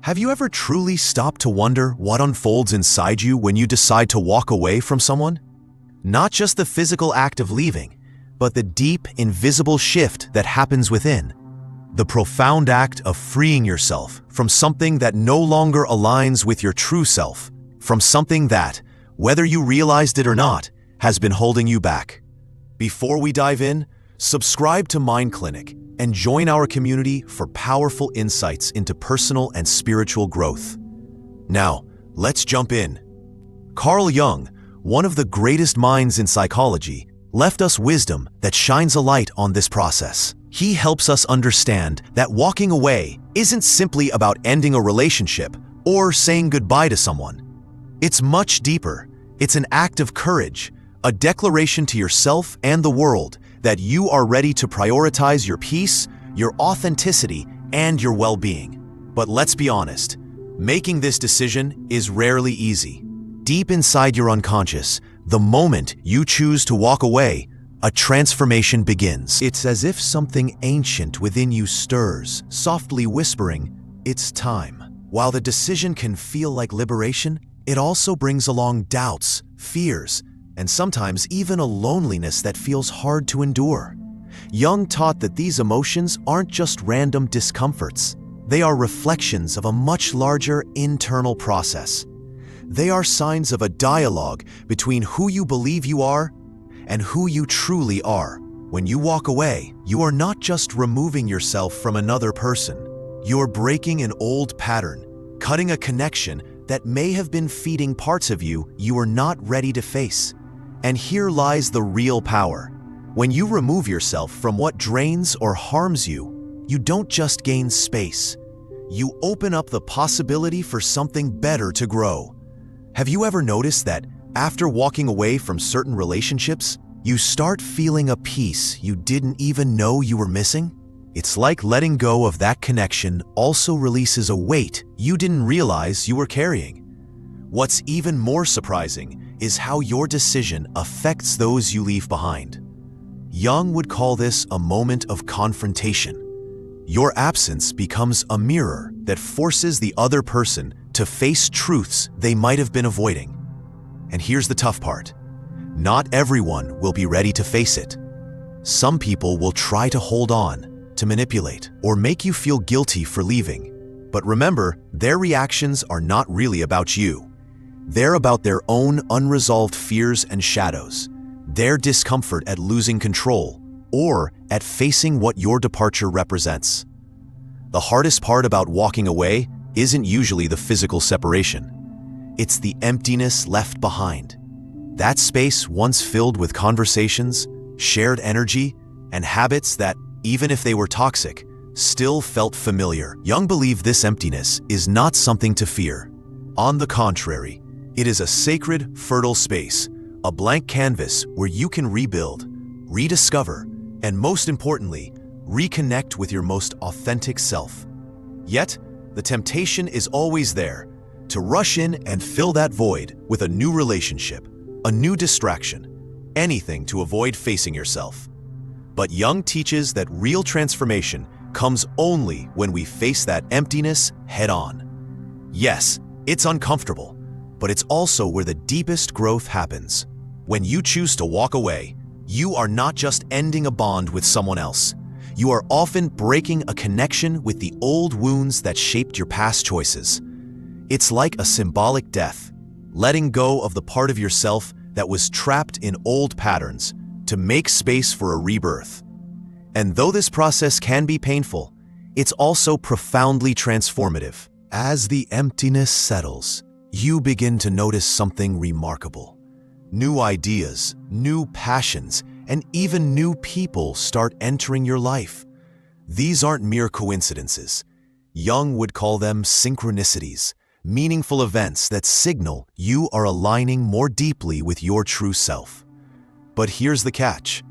Have you ever truly stopped to wonder what unfolds inside you when you decide to walk away from someone? Not just the physical act of leaving, but the deep, invisible shift that happens within. The profound act of freeing yourself from something that no longer aligns with your true self, from something that, whether you realized it or not, has been holding you back. Before we dive in, subscribe to Mind Clinic and join our community for powerful insights into personal and spiritual growth. Now, let's jump in. Carl Jung, one of the greatest minds in psychology, left us wisdom that shines a light on this process. He helps us understand that walking away isn't simply about ending a relationship or saying goodbye to someone. It's much deeper. It's an act of courage, a declaration to yourself and the world that you are ready to prioritize your peace, your authenticity, and your well-being. But let's be honest, making this decision is rarely easy. Deep inside your unconscious, the moment you choose to walk away, a transformation begins. It's as if something ancient within you stirs, softly whispering, "It's time." While the decision can feel like liberation, it also brings along doubts, fears, and sometimes even a loneliness that feels hard to endure. Jung taught that these emotions aren't just random discomforts. They are reflections of a much larger internal process. They are signs of a dialogue between who you believe you are and who you truly are. When you walk away, you are not just removing yourself from another person. You're breaking an old pattern, cutting a connection that may have been feeding parts of you are not ready to face. And here lies the real power. When you remove yourself from what drains or harms you, you don't just gain space. You open up the possibility for something better to grow. Have you ever noticed that after walking away from certain relationships, you start feeling a peace you didn't even know you were missing? It's like letting go of that connection also releases a weight you didn't realize you were carrying. What's even more surprising is how your decision affects those you leave behind. Jung would call this a moment of confrontation. Your absence becomes a mirror that forces the other person to face truths they might have been avoiding. And here's the tough part. Not everyone will be ready to face it. Some people will try to hold on, to manipulate, or make you feel guilty for leaving. But remember, their reactions are not really about you. They're about their own unresolved fears and shadows, their discomfort at losing control, or at facing what your departure represents. The hardest part about walking away isn't usually the physical separation. It's the emptiness left behind. That space once filled with conversations, shared energy, and habits that, even if they were toxic, still felt familiar. Jung believed this emptiness is not something to fear. On the contrary, it is a sacred, fertile space, a blank canvas where you can rebuild, rediscover, and most importantly, reconnect with your most authentic self. Yet, the temptation is always there to rush in and fill that void with a new relationship, a new distraction, anything to avoid facing yourself. But Jung teaches that real transformation comes only when we face that emptiness head-on. Yes, it's uncomfortable, but it's also where the deepest growth happens. When you choose to walk away, you are not just ending a bond with someone else. You are often breaking a connection with the old wounds that shaped your past choices. It's like a symbolic death, letting go of the part of yourself that was trapped in old patterns to make space for a rebirth. And though this process can be painful, it's also profoundly transformative. As the emptiness settles, you begin to notice something remarkable. New ideas, new passions, and even new people start entering your life. These aren't mere coincidences. Jung would call them synchronicities, meaningful events that signal you are aligning more deeply with your true self. But here's the catch.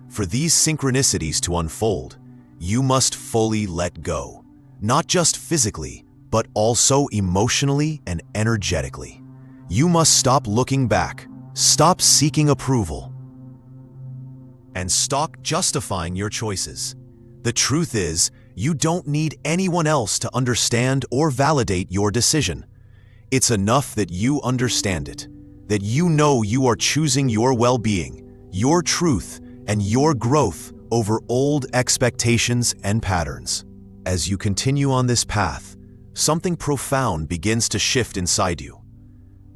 For these synchronicities to unfold, you must fully let go, not just physically, but also emotionally and energetically. You must stop looking back, stop seeking approval, and stop justifying your choices. The truth is, You don't need anyone else to understand or validate your decision. It's enough that you understand it, that you know you are choosing your well-being, your truth, and your growth over old expectations and patterns. As you continue on this path, something profound begins to shift inside you.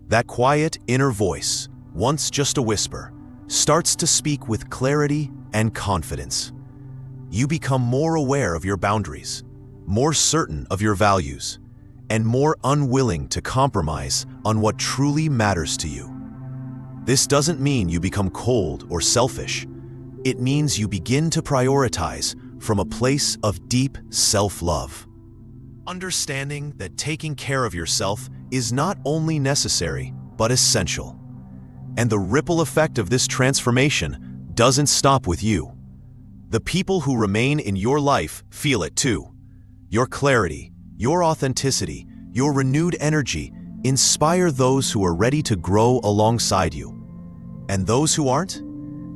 That quiet inner voice, once just a whisper, starts to speak with clarity and confidence. You become more aware of your boundaries, more certain of your values, and more unwilling to compromise on what truly matters to you. This doesn't mean you become cold or selfish. It means you begin to prioritize from a place of deep self-love. Understanding that taking care of yourself is not only necessary, but essential. And the ripple effect of this transformation doesn't stop with you. The people who remain in your life feel it too. Your clarity, your authenticity, your renewed energy inspire those who are ready to grow alongside you. And those who aren't,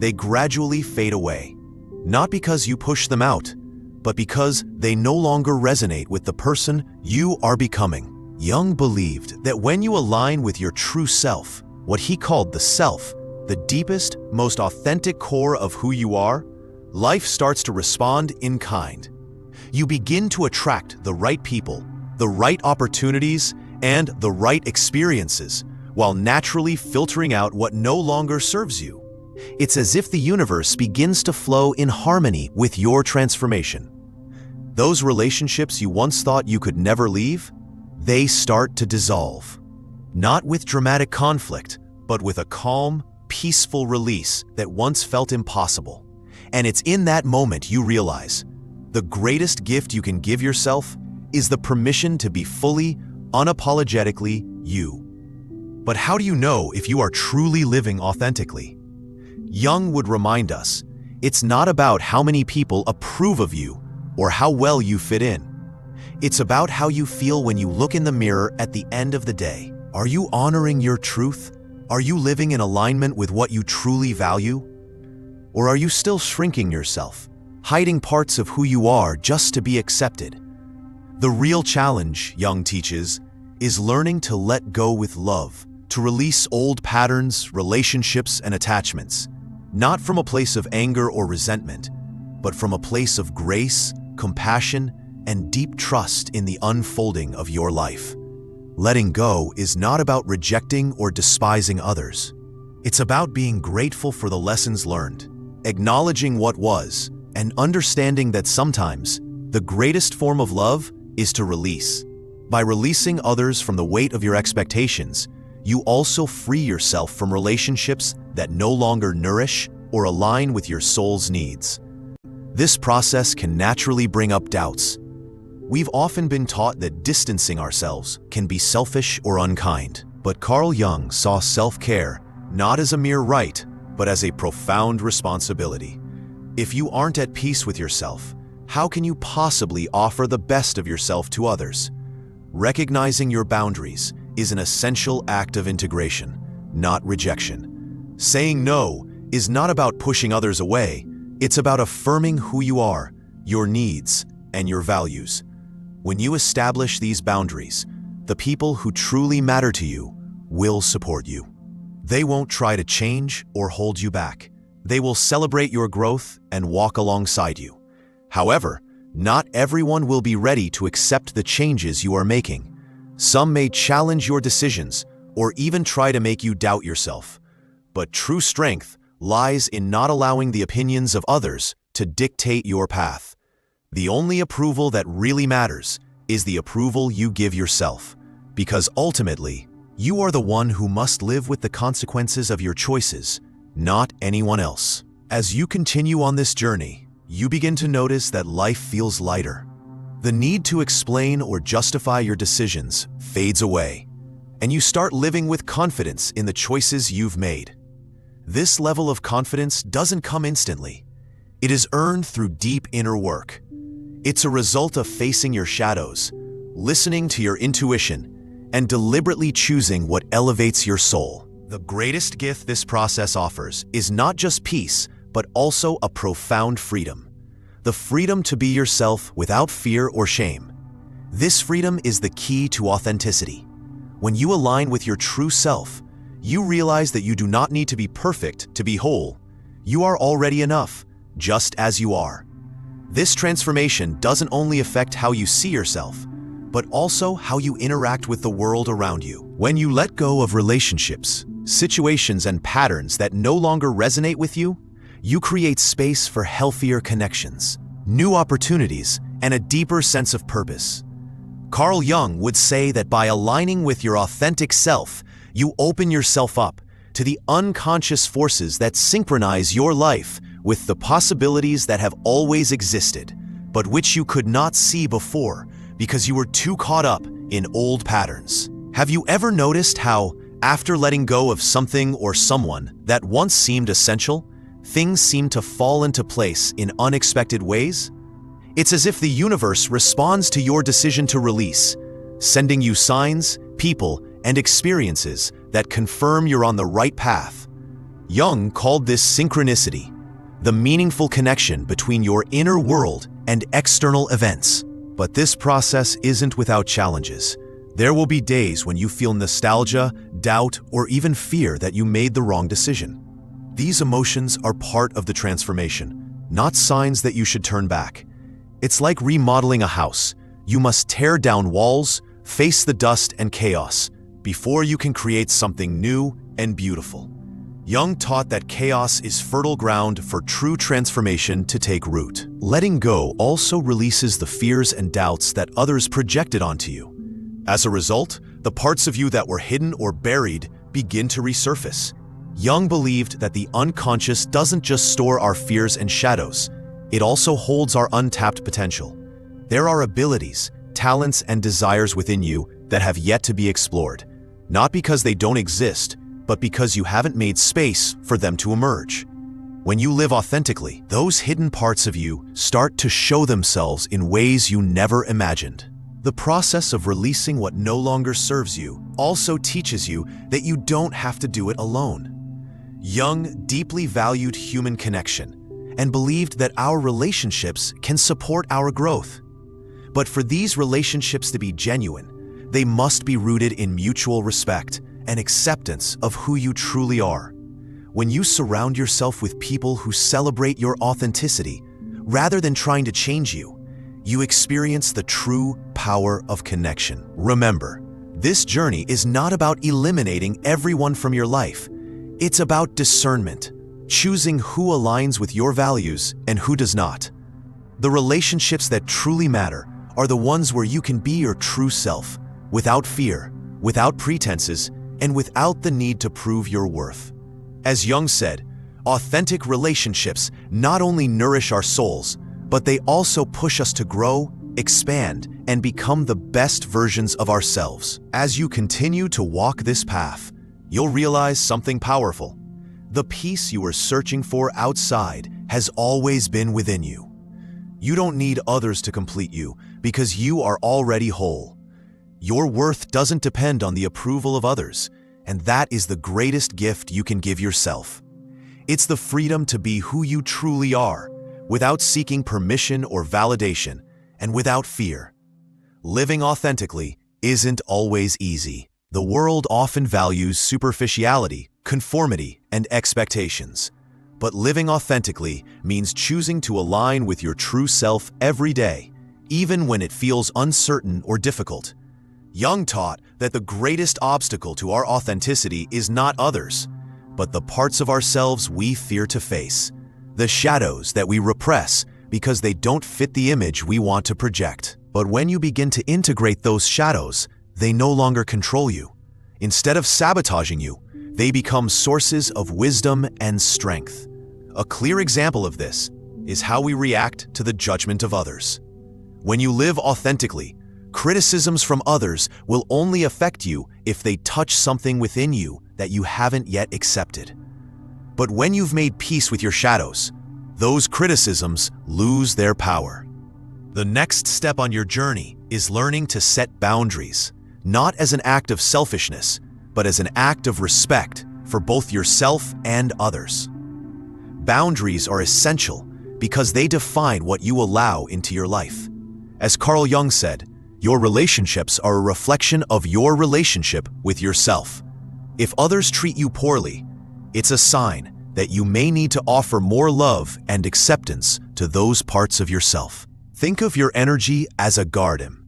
they gradually fade away. Not because you push them out, but because they no longer resonate with the person you are becoming. Jung believed that when you align with your true self, what he called the self, the deepest, most authentic core of who you are, life starts to respond in kind. You begin to attract the right people, the right opportunities, and the right experiences, while naturally filtering out what no longer serves you. It's as if the universe begins to flow in harmony with your transformation. Those relationships you once thought you could never leave, they start to dissolve. Not with dramatic conflict, but with a calm, peaceful release that once felt impossible. And it's in that moment you realize the greatest gift you can give yourself is the permission to be fully, unapologetically you. But how do you know if you are truly living authentically? Jung would remind us, it's not about how many people approve of you or how well you fit in. It's about how you feel when you look in the mirror at the end of the day. Are you honoring your truth? Are you living in alignment with what you truly value? Or are you still shrinking yourself, hiding parts of who you are just to be accepted? The real challenge, Jung teaches, is learning to let go with love, to release old patterns, relationships, and attachments, not from a place of anger or resentment, but from a place of grace, compassion, and deep trust in the unfolding of your life. Letting go is not about rejecting or despising others. It's about being grateful for the lessons learned, acknowledging what was, and understanding that sometimes the greatest form of love is to release. By releasing others from the weight of your expectations, you also free yourself from relationships that no longer nourish or align with your soul's needs. This process can naturally bring up doubts. We've often been taught that distancing ourselves can be selfish or unkind, but Carl Jung saw self-care not as a mere right, but as a profound responsibility. If you aren't at peace with yourself, how can you possibly offer the best of yourself to others? Recognizing your boundaries is an essential act of integration, not rejection. Saying no is not about pushing others away, it's about affirming who you are, your needs, and your values. When you establish these boundaries, the people who truly matter to you will support you. They won't try to change or hold you back. They will celebrate your growth and walk alongside you. However, not everyone will be ready to accept the changes you are making. Some may challenge your decisions or even try to make you doubt yourself. But true strength lies in not allowing the opinions of others to dictate your path. The only approval that really matters is the approval you give yourself, because ultimately, you are the one who must live with the consequences of your choices, not anyone else. As you continue on this journey, you begin to notice that life feels lighter. The need to explain or justify your decisions fades away, and you start living with confidence in the choices you've made. This level of confidence doesn't come instantly. It is earned through deep inner work. It's a result of facing your shadows, listening to your intuition, and deliberately choosing what elevates your soul. The greatest gift this process offers is not just peace, but also a profound freedom. the freedom to be yourself without fear or shame. This freedom is the key to authenticity. When you align with your true self, you realize that you do not need to be perfect to be whole. You are already enough, just as you are. This transformation doesn't only affect how you see yourself, but also how you interact with the world around you. When you let go of relationships, situations, and patterns that no longer resonate with you, you create space for healthier connections, new opportunities, and a deeper sense of purpose. Carl Jung would say that by aligning with your authentic self, you open yourself up to the unconscious forces that synchronize your life with the possibilities that have always existed, but which you could not see before because you were too caught up in old patterns. Have you ever noticed how, after letting go of something or someone that once seemed essential, things seem to fall into place in unexpected ways? It's as if the universe responds to your decision to release, sending you signs, people, and experiences that confirm you're on the right path. Jung called this synchronicity, the meaningful connection between your inner world and external events. But this process isn't without challenges. There will be days when you feel nostalgia, doubt, or even fear that you made the wrong decision. These emotions are part of the transformation, not signs that you should turn back. It's like remodeling a house. You must tear down walls, face the dust and chaos, before you can create something new and beautiful. Jung taught that chaos is fertile ground for true transformation to take root. Letting go also releases the fears and doubts that others projected onto you. As a result, the parts of you that were hidden or buried begin to resurface. Jung believed that the unconscious doesn't just store our fears and shadows, it also holds our untapped potential. There are abilities, talents, and desires within you that have yet to be explored, not because they don't exist, but because you haven't made space for them to emerge. When you live authentically, those hidden parts of you start to show themselves in ways you never imagined. The process of releasing what no longer serves you also teaches you that you don't have to do it alone. Jung deeply valued human connection and believed that our relationships can support our growth. But for these relationships to be genuine, they must be rooted in mutual respect and acceptance of who you truly are. When you surround yourself with people who celebrate your authenticity, rather than trying to change you, you experience the true power of connection. Remember, this journey is not about eliminating everyone from your life. It's about discernment, choosing who aligns with your values and who does not. The relationships that truly matter are the ones where you can be your true self, without fear, without pretenses, and without the need to prove your worth. As Jung said, authentic relationships not only nourish our souls, but they also push us to grow, expand, and become the best versions of ourselves. As you continue to walk this path, you'll realize something powerful. The peace you were searching for outside has always been within you. You don't need others to complete you because you are already whole. Your worth doesn't depend on the approval of others, and that is the greatest gift you can give yourself. It's the freedom to be who you truly are, without seeking permission or validation, and without fear. Living authentically isn't always easy. The world often values superficiality, conformity, and expectations. But living authentically means choosing to align with your true self every day, even when it feels uncertain or difficult. Jung taught that the greatest obstacle to our authenticity is not others, but the parts of ourselves we fear to face, the shadows that we repress because they don't fit the image we want to project. But when you begin to integrate those shadows, they no longer control you. Instead of sabotaging you, they become sources of wisdom and strength. A clear example of this is how we react to the judgment of others. When you live authentically, criticisms from others will only affect you if they touch something within you that you haven't yet accepted. But when you've made peace with your shadows, those criticisms lose their power. The next step on your journey is learning to set boundaries, not as an act of selfishness, but as an act of respect for both yourself and others. Boundaries are essential because they define what you allow into your life. As Carl Jung said, your relationships are a reflection of your relationship with yourself. If others treat you poorly, it's a sign that you may need to offer more love and acceptance to those parts of yourself. Think of your energy as a garden.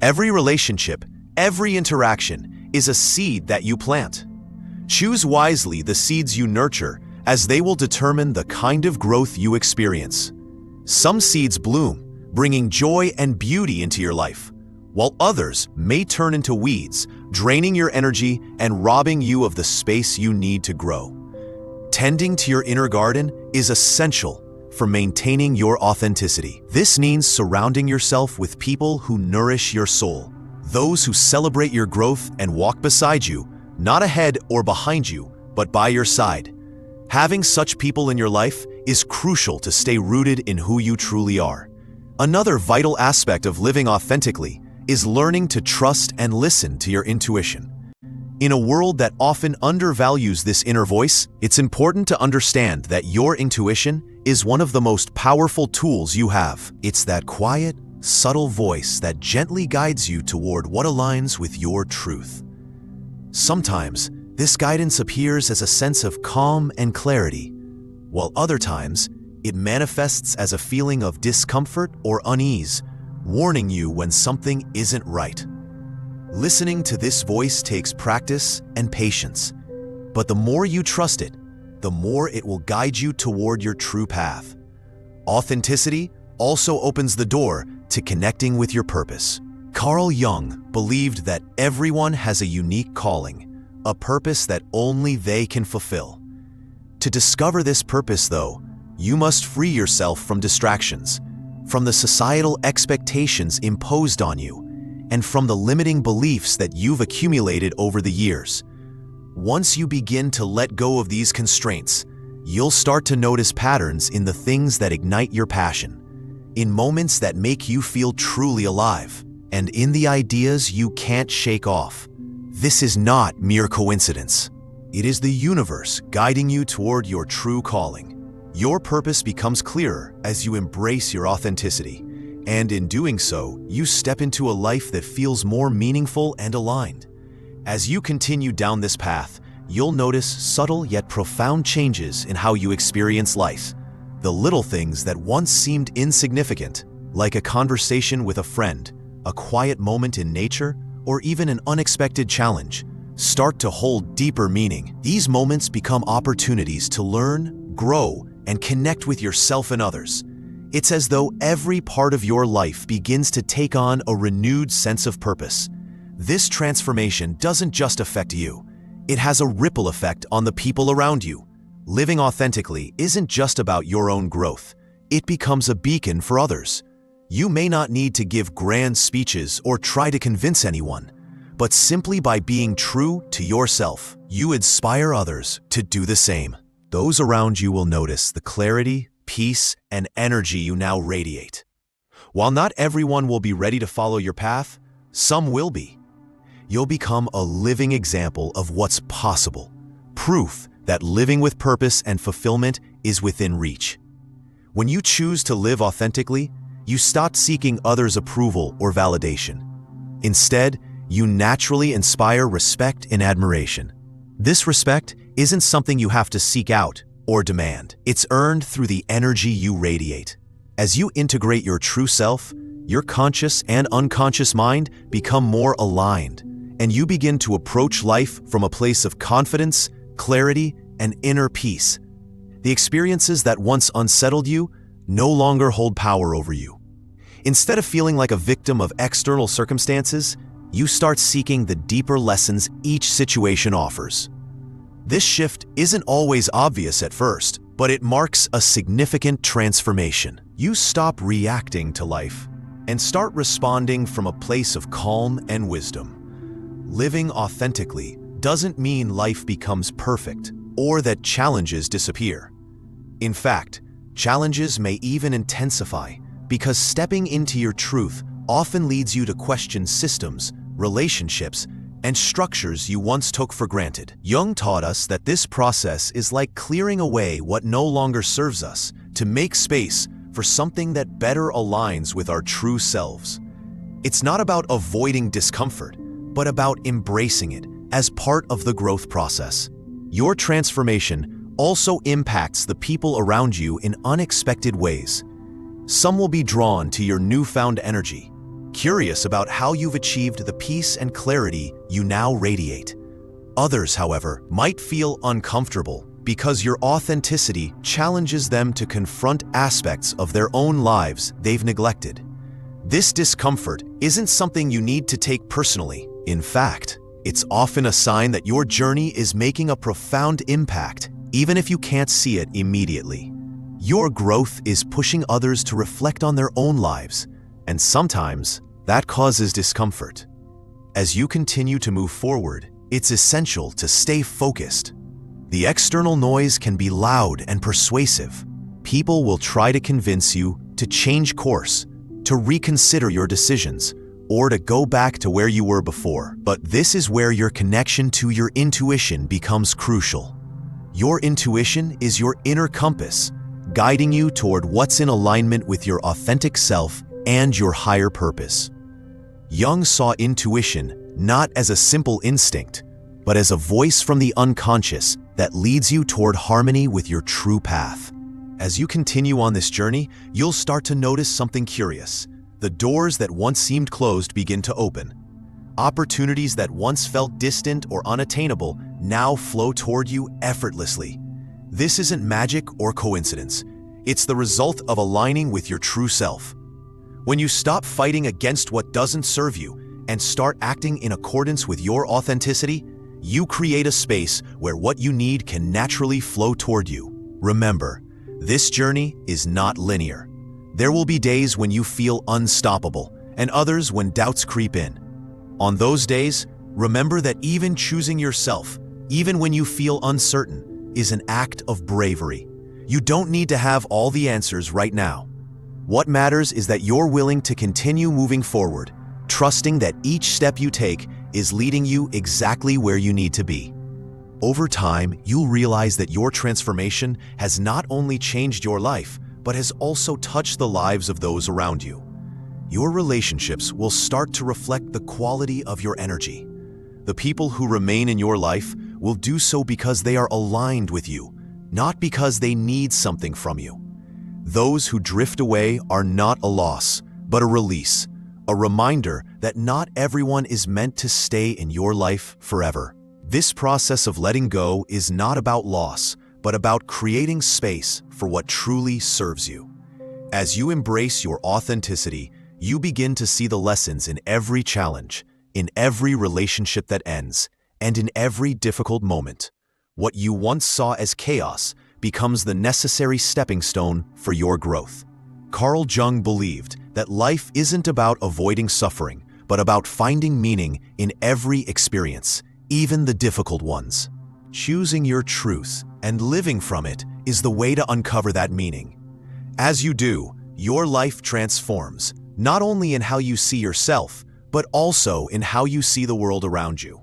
Every relationship, every interaction is a seed that you plant. Choose wisely the seeds you nurture, as they will determine the kind of growth you experience. Some seeds bloom, bringing joy and beauty into your life, while others may turn into weeds, draining your energy and robbing you of the space you need to grow. Tending to your inner garden is essential for maintaining your authenticity. This means surrounding yourself with people who nourish your soul, those who celebrate your growth and walk beside you, not ahead or behind you, but by your side. Having such people in your life is crucial to stay rooted in who you truly are. Another vital aspect of living authentically is learning to trust and listen to your intuition. In a world that often undervalues this inner voice, it's important to understand that your intuition is one of the most powerful tools you have. It's that quiet, subtle voice that gently guides you toward what aligns with your truth. Sometimes, this guidance appears as a sense of calm and clarity, while other times, it manifests as a feeling of discomfort or unease, warning you when something isn't right. Listening to this voice takes practice and patience, but the more you trust it, the more it will guide you toward your true path. Authenticity also opens the door to connecting with your purpose. Carl Jung believed that everyone has a unique calling, a purpose that only they can fulfill. To discover this purpose, though, you must free yourself from distractions, from the societal expectations imposed on you, and from the limiting beliefs that you've accumulated over the years. Once you begin to let go of these constraints, you'll start to notice patterns in the things that ignite your passion, in moments that make you feel truly alive, and in the ideas you can't shake off. This is not mere coincidence. It is the universe guiding you toward your true calling. Your purpose becomes clearer as you embrace your authenticity, and in doing so, you step into a life that feels more meaningful and aligned. As you continue down this path, you'll notice subtle yet profound changes in how you experience life. The little things that once seemed insignificant, like a conversation with a friend, a quiet moment in nature, or even an unexpected challenge, start to hold deeper meaning. These moments become opportunities to learn, grow, and connect with yourself and others. It's as though every part of your life begins to take on a renewed sense of purpose. This transformation doesn't just affect you. It has a ripple effect on the people around you. Living authentically isn't just about your own growth. It becomes a beacon for others. You may not need to give grand speeches or try to convince anyone, but simply by being true to yourself, you inspire others to do the same. Those around you will notice the clarity, peace, and energy you now radiate. While not everyone will be ready to follow your path, some will be. You'll become a living example of what's possible, proof that living with purpose and fulfillment is within reach. When you choose to live authentically, you stop seeking others' approval or validation. Instead, you naturally inspire respect and admiration. This respect isn't something you have to seek out or demand. It's earned through the energy you radiate. As you integrate your true self, your conscious and unconscious mind become more aligned, and you begin to approach life from a place of confidence, clarity, and inner peace. The experiences that once unsettled you no longer hold power over you. Instead of feeling like a victim of external circumstances, you start seeking the deeper lessons each situation offers. This shift isn't always obvious at first, but it marks a significant transformation. You stop reacting to life and start responding from a place of calm and wisdom. Living authentically doesn't mean life becomes perfect or that challenges disappear. In fact, challenges may even intensify because stepping into your truth often leads you to question systems, relationships, and structures you once took for granted. Jung taught us that this process is like clearing away what no longer serves us to make space for something that better aligns with our true selves. It's not about avoiding discomfort, but about embracing it as part of the growth process. Your transformation also impacts the people around you in unexpected ways. Some will be drawn to your newfound energy, curious about how you've achieved the peace and clarity you now radiate. Others, however, might feel uncomfortable because your authenticity challenges them to confront aspects of their own lives they've neglected. This discomfort isn't something you need to take personally. In fact, it's often a sign that your journey is making a profound impact, even if you can't see it immediately. Your growth is pushing others to reflect on their own lives, and sometimes that causes discomfort. As you continue to move forward, it's essential to stay focused. The external noise can be loud and persuasive. People will try to convince you to change course, to reconsider your decisions, or to go back to where you were before. But this is where your connection to your intuition becomes crucial. Your intuition is your inner compass, guiding you toward what's in alignment with your authentic self and your higher purpose. Jung saw intuition not as a simple instinct, but as a voice from the unconscious that leads you toward harmony with your true path. As you continue on this journey, you'll start to notice something curious. The doors that once seemed closed begin to open. Opportunities that once felt distant or unattainable now flow toward you effortlessly. This isn't magic or coincidence. It's the result of aligning with your true self. When you stop fighting against what doesn't serve you and start acting in accordance with your authenticity, you create a space where what you need can naturally flow toward you. Remember, this journey is not linear. There will be days when you feel unstoppable and others when doubts creep in. On those days, remember that even choosing yourself, even when you feel uncertain, is an act of bravery. You don't need to have all the answers right now. What matters is that you're willing to continue moving forward, trusting that each step you take is leading you exactly where you need to be. Over time, you'll realize that your transformation has not only changed your life, but has also touched the lives of those around you. Your relationships will start to reflect the quality of your energy. The people who remain in your life will do so because they are aligned with you, not because they need something from you. Those who drift away are not a loss, but a release, a reminder that not everyone is meant to stay in your life forever. This process of letting go is not about loss, but about creating space for what truly serves you. As you embrace your authenticity, you begin to see the lessons in every challenge, in every relationship that ends, and in every difficult moment. What you once saw as chaos becomes the necessary stepping stone for your growth. Carl Jung believed that life isn't about avoiding suffering, but about finding meaning in every experience, even the difficult ones. Choosing your truth and living from it is the way to uncover that meaning. As you do, your life transforms, not only in how you see yourself, but also in how you see the world around you.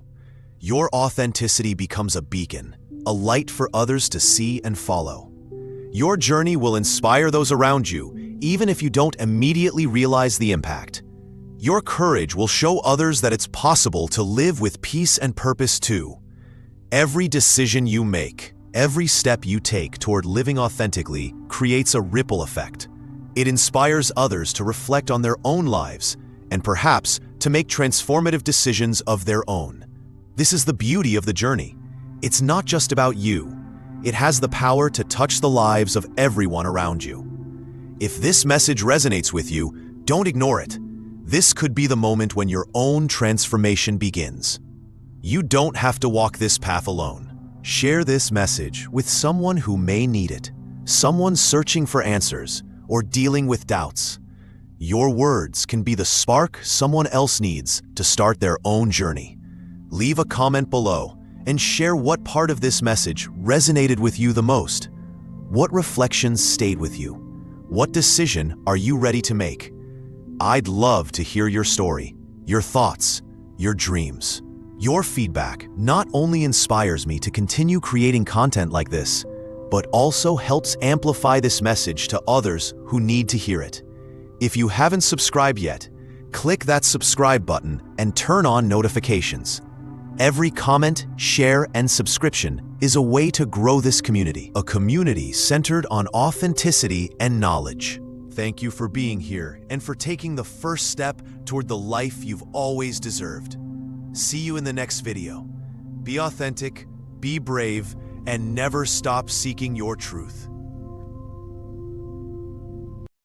Your authenticity becomes a beacon, a light for others to see and follow. Your journey will inspire those around you, even if you don't immediately realize the impact. Your courage will show others that it's possible to live with peace and purpose too. Every decision you make, every step you take toward living authentically creates a ripple effect. It inspires others to reflect on their own lives and perhaps to make transformative decisions of their own. This is the beauty of the journey. It's not just about you. It has the power to touch the lives of everyone around you. If this message resonates with you, don't ignore it. This could be the moment when your own transformation begins. You don't have to walk this path alone. Share this message with someone who may need it, someone searching for answers or dealing with doubts. Your words can be the spark someone else needs to start their own journey. Leave a comment below and share what part of this message resonated with you the most. What reflections stayed with you? What decision are you ready to make? I'd love to hear your story, your thoughts, your dreams. Your feedback not only inspires me to continue creating content like this, but also helps amplify this message to others who need to hear it. If you haven't subscribed yet, click that subscribe button and turn on notifications. Every comment, share, and subscription is a way to grow this community, a community centered on authenticity and knowledge. Thank you for being here and for taking the first step toward the life you've always deserved. See you in the next video. Be authentic, be brave, and never stop seeking your truth.